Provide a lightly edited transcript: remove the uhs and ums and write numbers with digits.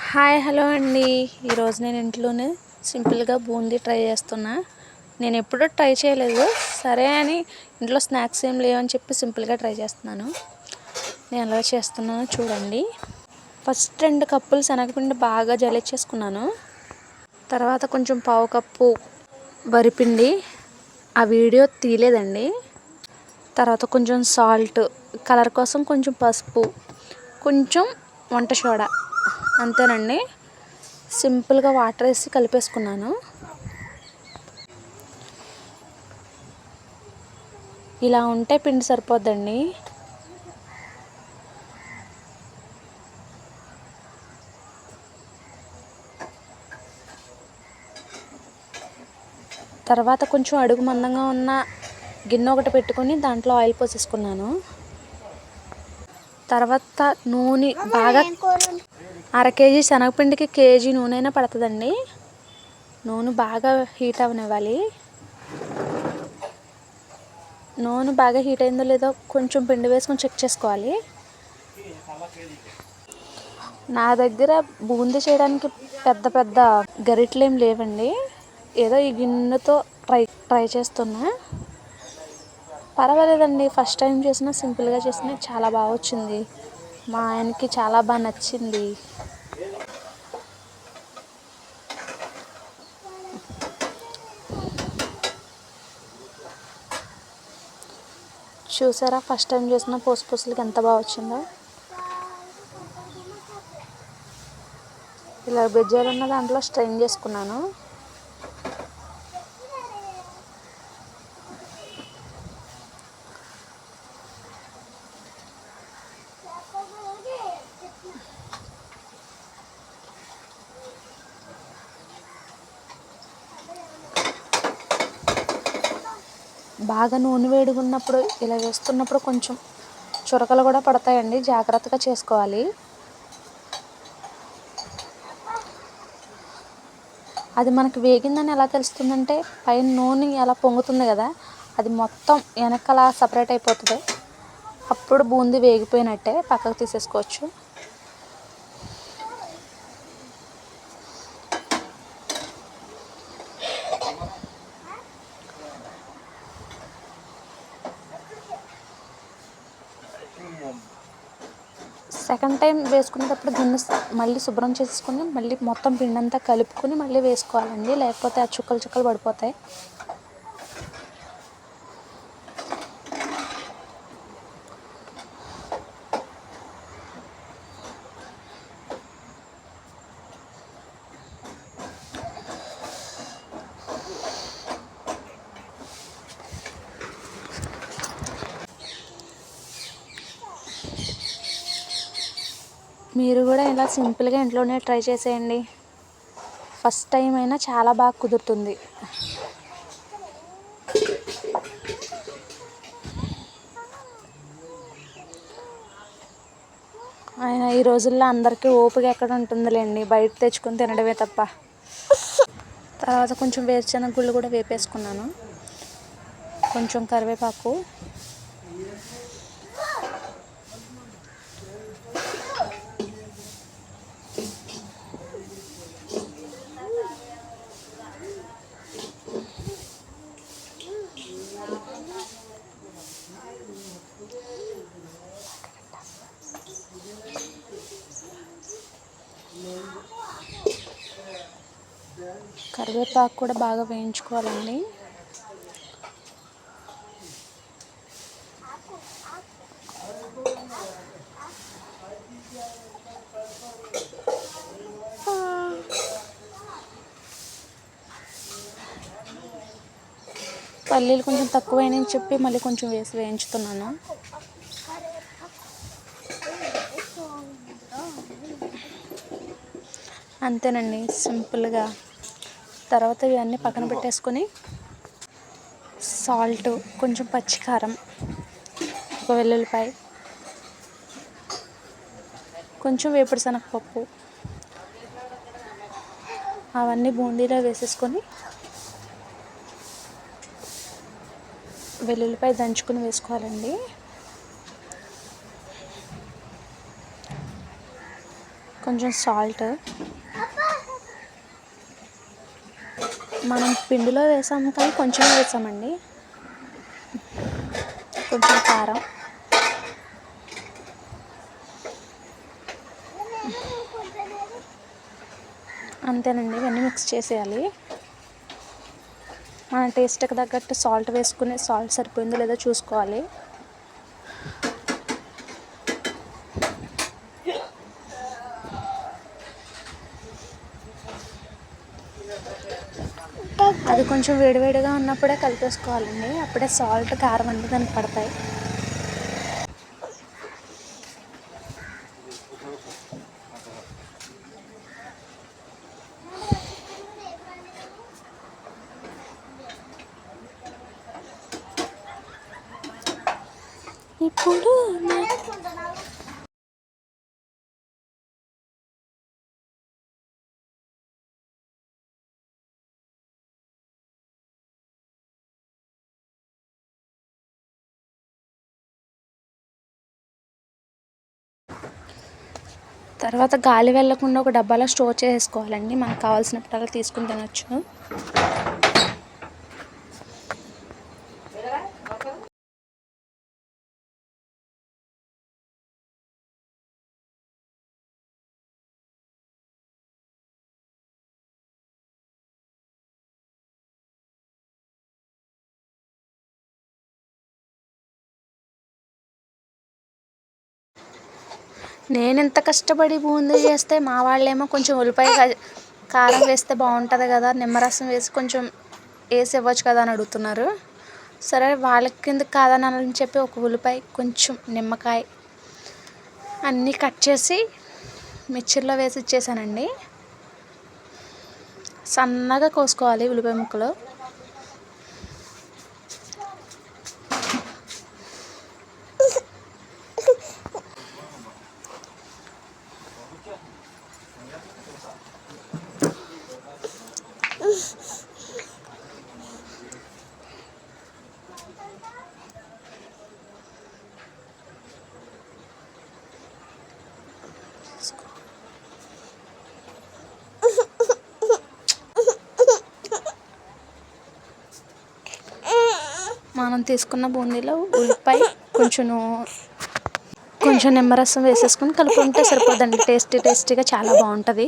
Hi hello అండి. ఈరోజు నేను ఇంట్లోనే సింపుల్గా బూందీ ట్రై చేస్తున్నా. నేను ఎప్పుడూ ట్రై చేయలేదు, సరే అని ఇంట్లో స్నాక్స్ ఏం లేవని చెప్పి సింపుల్గా ట్రై చేస్తున్నాను. నేను ఎలా చేస్తున్నానో చూడండి. ఫస్ట్ 2 కప్పులు శనగపిండి బాగా జల్లించేసుకున్నాను. తర్వాత కొంచెం పావు కప్పు వరిపిండి, ఆ వీడియో తీయలేదండి. తర్వాత కొంచెం సాల్ట్, కలర్ కోసం కొంచెం పసుపు, కొంచెం వంట సోడా, అంతేనండి. సింపుల్గా వాటర్ వేసి కలిపేసుకున్నాను. ఇలా ఉంటే పిండి సరిపోద్దండి. తర్వాత కొంచెం అడుగు మందంగా ఉన్న గిన్నె ఒకటి పెట్టుకొని దాంట్లో ఆయిల్ పోసేసుకున్నాను. తర్వాత నూనె బాగా, 1/2 కేజీ శనగపిండికి కేజీ నూనె అయినా పడుతుందండి. నూనె బాగా హీట్ అవనివ్వాలి. నూనె బాగా హీట్ అయిందో లేదో కొంచెం పిండి వేసుకొని చెక్ చేసుకోవాలి. నా దగ్గర బూందీ చేయడానికి పెద్ద పెద్ద గరిటెలు ఏం లేవండి. ఏదో ఈ గిన్నెతో ట్రై చేస్తున్నా. పర్వాలేదండి, ఫస్ట్ టైం చేసినా సింపుల్గా చేసినా చాలా బాగా వచ్చింది. మా ఆయనకి చాలా బాగా నచ్చింది. చూసారా, ఫస్ట్ టైం చేసిన పూసలకి ఎంత బాగా వచ్చిందో. ఇలా బెజ్జాలు ఉన్న దాంట్లో స్ట్రెయిన్ చేసుకున్నాను. బాగా నూనె వేడిగున్నప్పుడు ఇలా వేస్తున్నప్పుడు కొంచెం చురకలు కూడా పడతాయండి, జాగ్రత్తగా చేసుకోవాలి. అది మనకు వేగిందని ఎలా తెలుస్తుందంటే, పైన నూనె ఎలా పొంగుతుంది కదా, అది మొత్తం వెనకలా సపరేట్ అయిపోతుంది. అప్పుడు బూందీ వేగిపోయినట్టే, పక్కకు తీసేసుకోవచ్చు. సెకండ్ టైం వేసుకునేటప్పుడు గిన్నె మళ్ళీ శుభ్రం చేసుకుని మళ్ళీ మొత్తం పిండి అంతా కలుపుకొని మళ్ళీ వేసుకోవాలండి, లేకపోతే ఆ చుక్కలు చుక్కలు పడిపోతాయి. మీరు కూడా ఇలా సింపుల్గా ఇంట్లోనే ట్రై చేసేయండి. ఫస్ట్ టైం అయినా చాలా బాగా కుదురుతుంది. ఆయన ఈ రోజుల్లో అందరికీ ఓపిక ఎక్కడ ఉంటుందిలేండి, బయట తెచ్చుకొని తినడమే తప్ప. తర్వాత కొంచెం వేరుశనగ గుళ్ళు కూడా వేపేసుకున్నాను, కొంచెం కరివేపాకు, కరివేపాకు కూడా బాగా వేయించుకోవాలండి. పల్లీలు కొంచెం తక్కువైనని చెప్పి మళ్ళీ కొంచెం వేసి వేయించుతున్నాను. అంతేనండి, సింపుల్గా. తర్వాత ఇవన్నీ పక్కన పెట్టేసుకొని సాల్ట్, కొంచెం పచ్చికారం, ఒక వెల్లుల్లిపాయ, కొంచెం వేపుడు శనగపప్పు, అవన్నీ బూందీలో వేసేసుకొని వెల్లుల్లిపాయ దంచుకుని వేసుకోవాలండి. కొంచెం సాల్ట్, మనం పిండిలో వేసాము కానీ కొంచెం వేసామండి, కొంచెం కారం, అంతేనండి. ఇవన్నీ మిక్స్ చేసేయాలి. మన టేస్ట్కి తగ్గట్టు సాల్ట్ వేసుకుని సాల్ట్ సరిపోయిందో లేదో చూసుకోవాలి. అది కొంచెం వేడివేడిగా ఉన్నప్పుడే కలిపేసుకోవాలండి, అప్పుడే సాల్ట్ కారం అన్నీ దానికి పడతాయి. ఇప్పుడు తర్వాత గాలి వెళ్ళకుండా ఒక డబ్బాలో స్టోర్ చేసుకోవాలండి. మనకు కావాల్సినప్పుడల్లా తీసుకుని తినొచ్చు. నేను ఎంత కష్టపడి బూందీ చేస్తే మా వాళ్ళేమో కొంచెం ఉల్లిపాయ కారం వేస్తే బాగుంటుంది కదా, నిమ్మరసం వేసి కొంచెం వేసి ఇవ్వచ్చు కదా అని అడుగుతున్నారు. సరే వాళ్ళకి కిందకి కాదని చెప్పి ఒక ఉల్లిపాయ, కొంచెం నిమ్మకాయ అన్నీ కట్ చేసి మిక్చర్లో వేసి ఇచ్చేసానండి. సన్నగా కోసుకోవాలి ఉల్లిపాయ ముక్కలు. మనం తీసుకున్న బూందీలో ఉల్లిపాయ కొంచెం నిమ్మరసం వేసేసుకొని కలుపుకుంటే సరిపోదండి. టేస్టీగా చాలా బాగుంటుంది.